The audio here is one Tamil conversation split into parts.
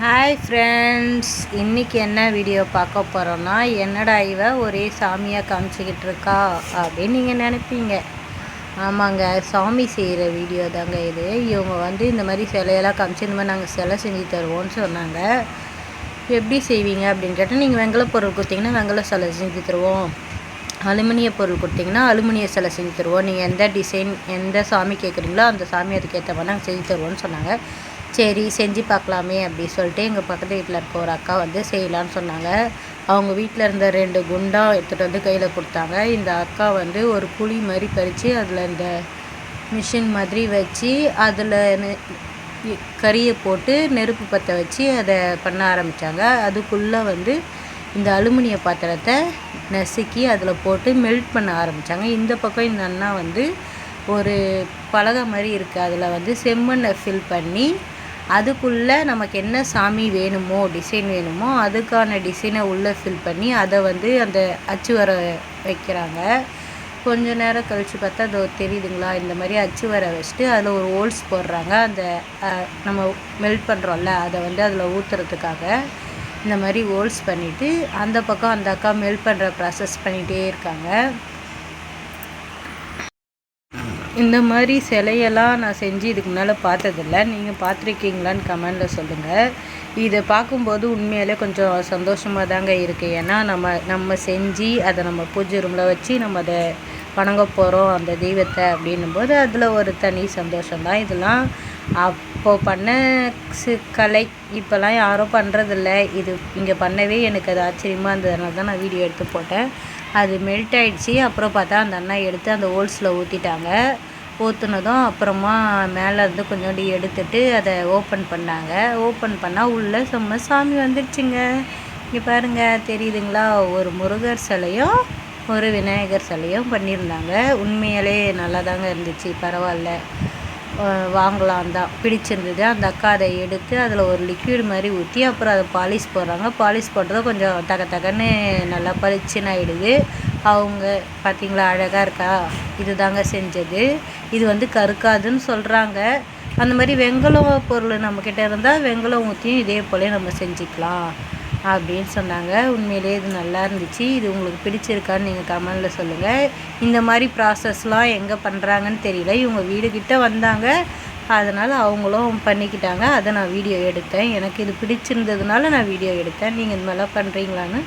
ஹாய் ஃப்ரெண்ட்ஸ், இன்றைக்கி என்ன வீடியோ பார்க்க போகிறோன்னா, என்னடா இவ ஒரே சாமியாக காமிச்சிக்கிட்டு இருக்கா அப்படின்னு நீங்கள் நினைப்பீங்க. ஆமாங்க, சாமி செய்கிற வீடியோ தாங்க இது. இவங்க இந்த மாதிரி சிலையெல்லாம் காமிச்சு இந்த மாதிரி நாங்கள் சிலை செஞ்சு தருவோம்னு சொன்னாங்க. எப்படி செய்வீங்க அப்படின்னு கேட்டால், நீங்கள் வெங்கல பொருள் கொடுத்தீங்கன்னா வெங்கல சிலை செஞ்சு தருவோம், அலுமினிய பொருள் கொடுத்தீங்கன்னா அலுமினிய சிலை செஞ்சு தருவோம், நீங்கள் எந்த டிசைன் எந்த சாமி கேட்குறீங்களோ அந்த சாமி அதுக்கேற்ற மாதிரி நாங்கள் செஞ்சு தருவோம்னு சொன்னாங்க. சரி செஞ்சு பார்க்கலாமே அப்படி சொல்லிட்டு எங்கள் பக்கத்து வீட்டில் இருக்க ஒரு அக்கா செய்யலான்னு சொன்னாங்க. அவங்க வீட்டில் இருந்த 2 குண்டா எடுத்துகிட்டு கையில் கொடுத்தாங்க. இந்த அக்கா ஒரு குழி மாதிரி பறித்து அதில் இந்த மிஷின் மாதிரி வச்சு அதில் கறியை போட்டு நெருப்பு பற்ற வச்சு அதை பண்ண ஆரம்பித்தாங்க. அதுக்குள்ளே இந்த அலுமினிய பாத்திரத்தை நசுக்கி அதில் போட்டு மெல்ட் பண்ண ஆரம்பித்தாங்க. இந்த பக்கம் இந்த அண்ணா ஒரு பலகை மாதிரி இருக்குது, அதில் செம்மண்ணை ஃபில் பண்ணி அதுக்குள்ளே நமக்கு என்ன சாமி வேணுமோ டிசைன் வேணுமோ அதுக்கான டிசைனை உள்ளே ஃபில் பண்ணி அதை அந்த அச்சு வர வைக்கிறாங்க. கொஞ்சம் நேரம் கழித்து பார்த்தா அது தெரியுதுங்களா, இந்த மாதிரி அச்சு வர வச்சுட்டு அதில் ஒரு ஹோல்ஸ் போடுறாங்க. அந்த நம்ம மெல்ட் பண்ணுறோம்ல அதை அதில் ஊற்றுறதுக்காக இந்த மாதிரி ஹோல்ஸ் பண்ணிவிட்டு அந்த பக்கம் அந்த அக்கா மெல்ட் பண்ணுற ப்ராசஸ் பண்ணிகிட்டே இருக்காங்க. இந்த மாதிரி சிலையெல்லாம் நான் செஞ்சு இதுக்கு முன்னால் பார்த்ததில்ல. நீங்கள் பார்த்துருக்கீங்களான்னு கமெண்டில் சொல்லுங்கள். இதை பார்க்கும்போது உண்மையிலே கொஞ்சம் சந்தோஷமாக தாங்க இருக்குது. ஏன்னா நம்ம செஞ்சு அதை நம்ம பூஜை ரூமில் வச்சு நம்ம அதை வணங்க போகிறோம் அந்த தெய்வத்தை அப்படின்னும்போது அதில் ஒரு தனி சந்தோஷம்தான். இதெல்லாம் அப்போது பண்ண கலை இப்போல்லாம் யாரும் பண்ணுறதில்ல. இது இங்கே பண்ணவே எனக்கு அது ஆச்சரியமாக இருந்ததுனால தான் நான் வீடியோ எடுத்து போட்டேன். அது மெல்ட் ஆகிடுச்சி. அப்புறம் பார்த்தா அந்த அண்ணா எடுத்து அந்த ஹோல்ஸில் ஊற்றிட்டாங்க. ஊற்றுனதும் அப்புறமா மேலேருந்து கொஞ்சோண்டு எடுத்துட்டு அதை ஓப்பன் பண்ணாங்க. ஓப்பன் பண்ணால் உள்ளே செம்ம சாமி வந்துடுச்சுங்க. இங்கே பாருங்கள், தெரியுதுங்களா? ஒரு முருகர் சிலையும் ஒரு விநாயகர் சிலையும் பண்ணியிருந்தாங்க. உண்மையிலே நல்லா தாங்க இருந்துச்சு, பரவாயில்ல, வாங்கலாம் தான், பிடிச்சிருந்தது. அந்த அக்கா அதை எடுத்து அதில் ஒரு லிக்விட் மாதிரி ஊற்றி அப்புறம் அதை பாலிஷ் போடுறாங்க. பாலிஷ் போட்டதும் கொஞ்சம் தகன்னு நல்லா பளிச்சுன்னு ஆகிடுது. அவங்க பார்த்திங்களா, அழகாக இருக்கா? இது தாங்க செஞ்சது. இது கருக்காதுன்னு சொல்கிறாங்க. அந்த மாதிரி வெங்கலம் பொருள் நம்மக்கிட்ட இருந்தால் வெங்கலம் ஊற்றியும் இதே போல் நம்ம செஞ்சுக்கலாம் அப்படின்னு சொன்னாங்க. உண்மையிலே இது நல்லா இருந்துச்சு. இது உங்களுக்கு பிடிச்சிருக்கான்னு நீங்கள் கமெண்டில் சொல்லுங்கள். இந்த மாதிரி ப்ராசஸ்லாம் எங்கே பண்ணுறாங்கன்னு தெரியல. இவங்க வீடுகிட்ட வந்தாங்க, அதனால் அவங்களும் பண்ணிக்கிட்டாங்க. அதை நான் வீடியோ எடுத்தேன். எனக்கு இது பிடிச்சிருந்ததுனால நான் வீடியோ எடுத்தேன். நீங்கள் இது மாதிரிலாம் பண்ணுறீங்களான்னு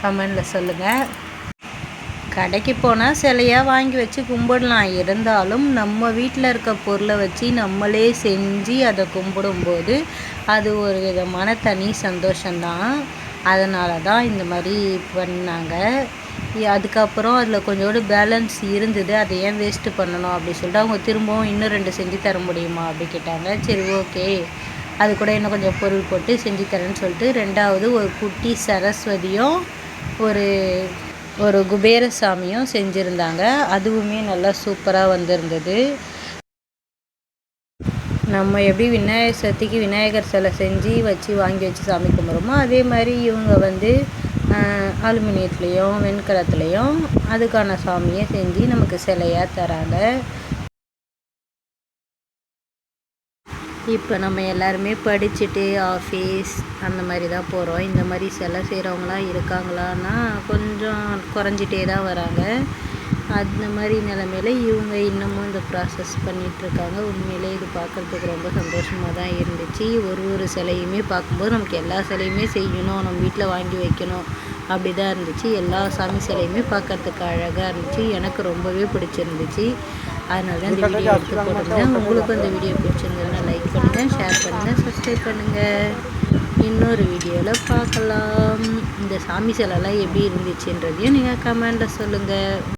கமெண்டில் சொல்லுங்கள். கடைக்கு போனால் சிலையாக வாங்கி வச்சு கும்பிடலாம். இருந்தாலும் நம்ம வீட்டில் இருக்க பொருளை வச்சு நம்மளே செஞ்சு அதை கும்பிடும்போது அது ஒரு விதமான தனி சந்தோஷம்தான். அதனால தான் இந்த மாதிரி பண்ணாங்க. அதுக்கப்புறம் அதில் கொஞ்சோண்டு பேலன்ஸ் இருந்தது. அதை ஏன் வேஸ்ட்டு பண்ணணும் அப்படி சொல்லிட்டு அவங்க திரும்பவும் இன்னும் 2 செஞ்சு தர முடியுமா அப்படி கேட்டாங்க. சரி ஓகே, அது கூட இன்னும் கொஞ்சம் பொருள் போட்டு செஞ்சு தரேன்னு சொல்லிட்டு 2வது ஒரு குட்டி சரஸ்வதியும் ஒரு குபேரசாமியும் செஞ்சுருந்தாங்க. அதுவுமே நல்லா சூப்பராக வந்திருந்தது. நம்ம எப்படி விநாயகர் சதுர்த்திக்கு விநாயகர் சிலை செஞ்சு வச்சு வாங்கி வச்சு சாமி கும்பிட்றோமோ அதே மாதிரி இவங்க அலுமினியத்துலேயும் வெண்கலத்துலேயும் அதுக்கான சாமியை செஞ்சு நமக்கு சிலையாக தராங்க. இப்போ நம்ம எல்லாருமே படிச்சுட்டு ஆஃபீஸ் அந்த மாதிரி தான் போகிறோம். இந்த மாதிரி சிலை செய்கிறவங்களாம் இருக்காங்களான்னா கொஞ்சம் குறைஞ்சிட்டே தான் வராங்க. அந்த மாதிரி நிலமையில இவங்க இன்னமும் இந்த ப்ராசஸ் பண்ணிகிட்ருக்காங்க. உண்மையிலே இது பார்க்குறதுக்கு ரொம்ப சந்தோஷமாக தான் இருந்துச்சு. ஒரு சிலையுமே பார்க்கும்போது நமக்கு எல்லா சிலையுமே செய்யணும், நம்ம வீட்டில் வாங்கி வைக்கணும் அப்படி தான் இருந்துச்சு. எல்லா சாமி சிலையுமே பார்க்குறதுக்கு அழகாக இருந்துச்சு. எனக்கு ரொம்பவே பிடிச்சிருந்துச்சு. அதனால தான் இந்த வீடியோ எடுத்து போட்டிருந்தேன். உங்களுக்கும் இந்த வீடியோ பிடிச்சிருந்ததுன்னா லைக் பண்ணுங்கள், ஷேர் பண்ணுங்கள், சப்ஸ்கிரைப் பண்ணுங்கள். இன்னொரு வீடியோவில் பார்க்கலாம். இந்த சாமி சிலைலாம் எப்படி இருந்துச்சுன்றதையும் நீங்கள் கமெண்டில் சொல்லுங்கள்.